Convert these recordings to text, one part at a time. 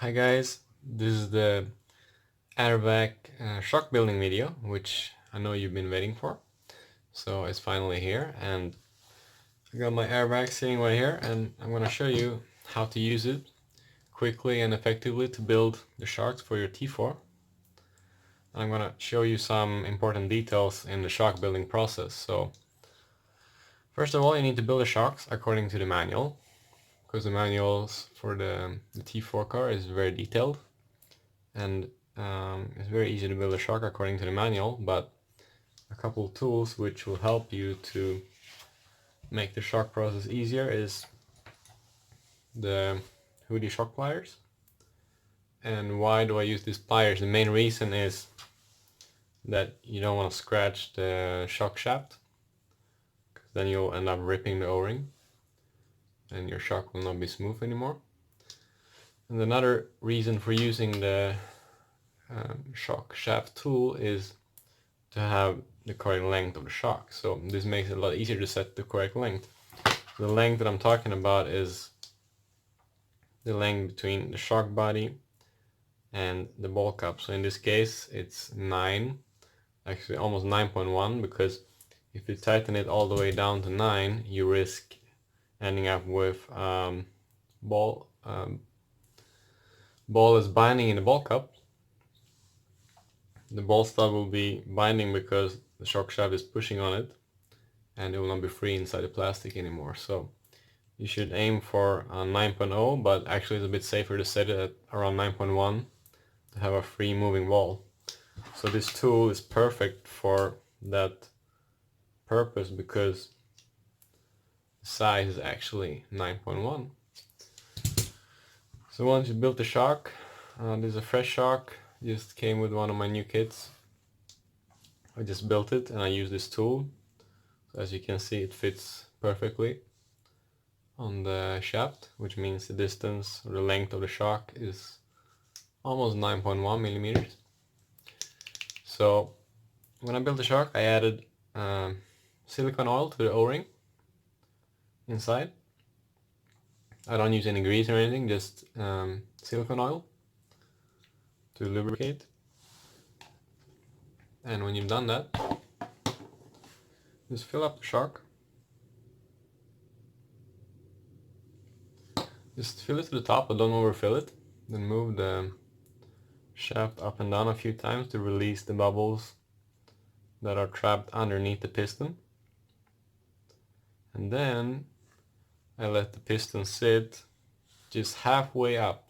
Hi guys, this is the Air Vac shock building video, which I know you've been waiting for. So it's finally here, and I got my Air Vac sitting right here, and I'm going to show you how to use it quickly and effectively to build the shocks for your T4. I'm going to show you some important details in the shock building process. So first of all, you need to build the shocks according to the manual, because the manuals for the T4 car is very detailed, and it's very easy to build a shock according to the manual, but a couple of tools which will help you to make the shock process easier is the HUDY shock pliers. And why do I use these pliers? The main reason is that you don't want to scratch the shock shaft, because then you'll end up ripping the O-ring and your shock will not be smooth anymore. And another reason for using the shock shaft tool is to have the correct length of the shock. So this makes it a lot easier to set the correct length. The length that I'm talking about is the length between the shock body and the ball cup. So in this case it's 9, actually almost 9.1, because if you tighten it all the way down to 9, you risk ending up with ball is binding in the ball cup. The ball stud will be binding because the shock shaft is pushing on it, and it will not be free inside the plastic anymore. So you should aim for 9.0, but actually it's a bit safer to set it at around 9.1 to have a free moving ball. So this tool is perfect for that purpose, because the size is actually 9.1. So once you built the shock, this is a fresh shock, just came with one of my new kits. I just built it and I use this tool. So as you can see, it fits perfectly on the shaft, which means the distance or the length of the shock is almost 9.1 millimeters. So when I built the shock, I added silicone oil to the O-ring inside. I don't use any grease or anything, just silicone oil to lubricate. And when you've done that, just fill up the shock. Just fill it to the top, but don't overfill it. Then move the shaft up and down a few times to release the bubbles that are trapped underneath the piston. And then I let the piston sit just halfway up.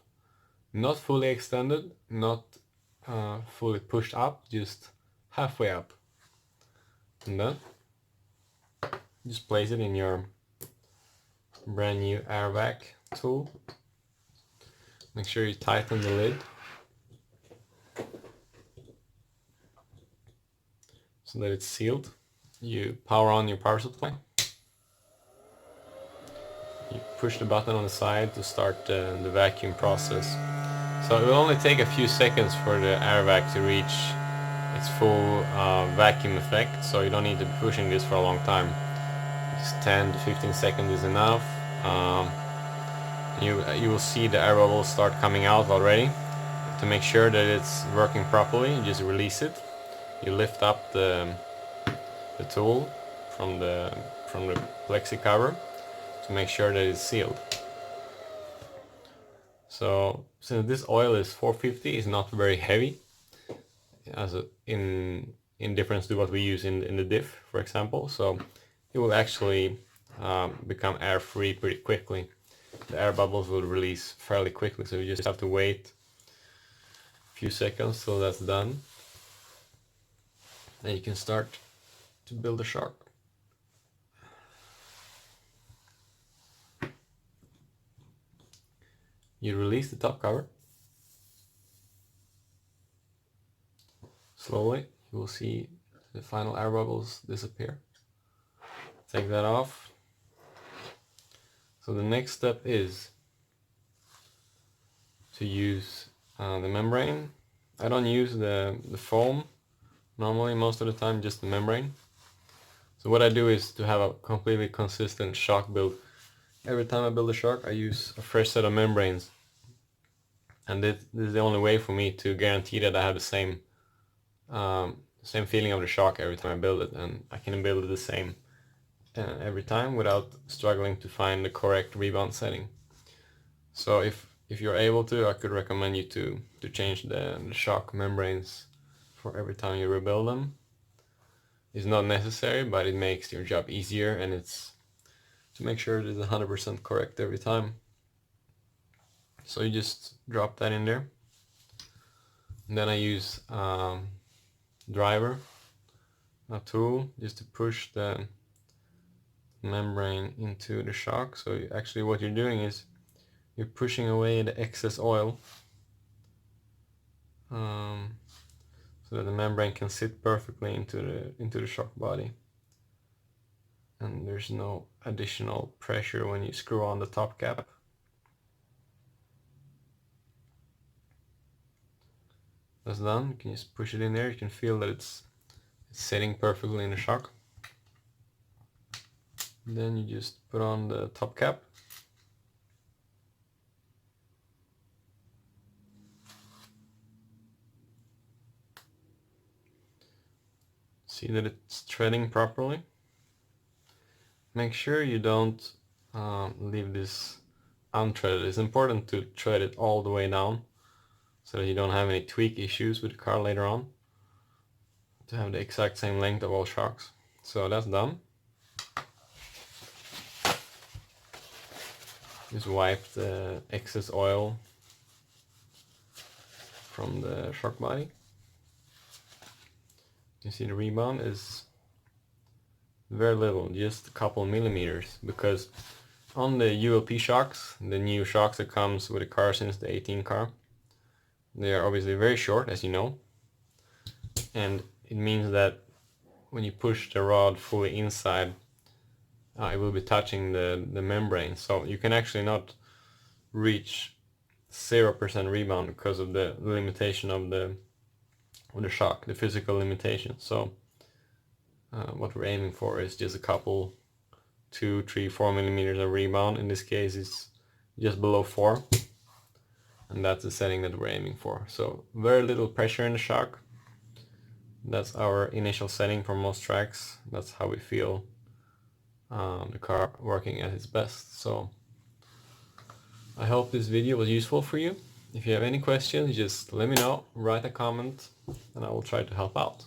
Not fully extended, not fully pushed up, just halfway up. And then just place it in your brand new Air Vac tool. Make sure you tighten the lid so that it's sealed. You power on your power supply. You push the button on the side to start the vacuum process. So it will only take a few seconds for the Air Vac to reach its full vacuum effect, so you don't need to be pushing this for a long time. Just 10 to 15 seconds is enough. You will see the air bubbles start coming out already. To make sure that it's working properly, you just release it. You lift up the tool from the plexi cover to make sure that it's sealed. So since this oil is 450, it's not very heavy, in difference to what we use in the diff, for example. So it will actually become air free pretty quickly. The air bubbles will release fairly quickly, so you just have to wait a few seconds till that's done. Then you can start to build a shock. You release the top cover. Slowly, you will see the final air bubbles disappear. Take that off. So the next step is to use the membrane. I don't use the foam normally, most of the time just the membrane. So what I do is to have a completely consistent shock build. Every time I build a shock, I use a fresh set of membranes And this is the only way for me to guarantee that I have the same feeling of the shock every time I build it, and I can build it the same every time without struggling to find the correct rebound setting. So if you're able to, I could recommend you to change the shock membranes for every time you rebuild them. It's not necessary, but it makes your job easier, and it's to make sure it is 100% correct every time. So you just drop that in there. And then I use driver, a tool, just to push the membrane into the shock. So actually what you're doing is you're pushing away the excess oil so that the membrane can sit perfectly into the shock body, and there's no additional pressure when you screw on the top cap. That's done. You can just push it in there. You can feel that it's sitting perfectly in the shock. Then you just put on the top cap. See that it's threading properly. Make sure you don't leave this unthreaded. It's important to thread it all the way down so that you don't have any tweak issues with the car later on, to have the exact same length of all shocks. So that's done. Just wipe the excess oil from the shock body. You see the rebound is very little, just a couple millimeters, because on the ULP shocks, the new shocks that comes with the car since the 18 car, they are obviously very short, as you know, and it means that when you push the rod fully inside, it will be touching the membrane, so you can actually not reach 0% rebound because of the limitation of the shock, the physical limitation. So what we're aiming for is just a couple, 2, 3, 4 millimeters of rebound. In this case it's just below 4, and that's the setting that we're aiming for. So very little pressure in the shock. That's our initial setting for most tracks. That's how we feel the car working at its best. So I hope this video was useful for you. If you have any questions, just let me know, write a comment, and I will try to help out.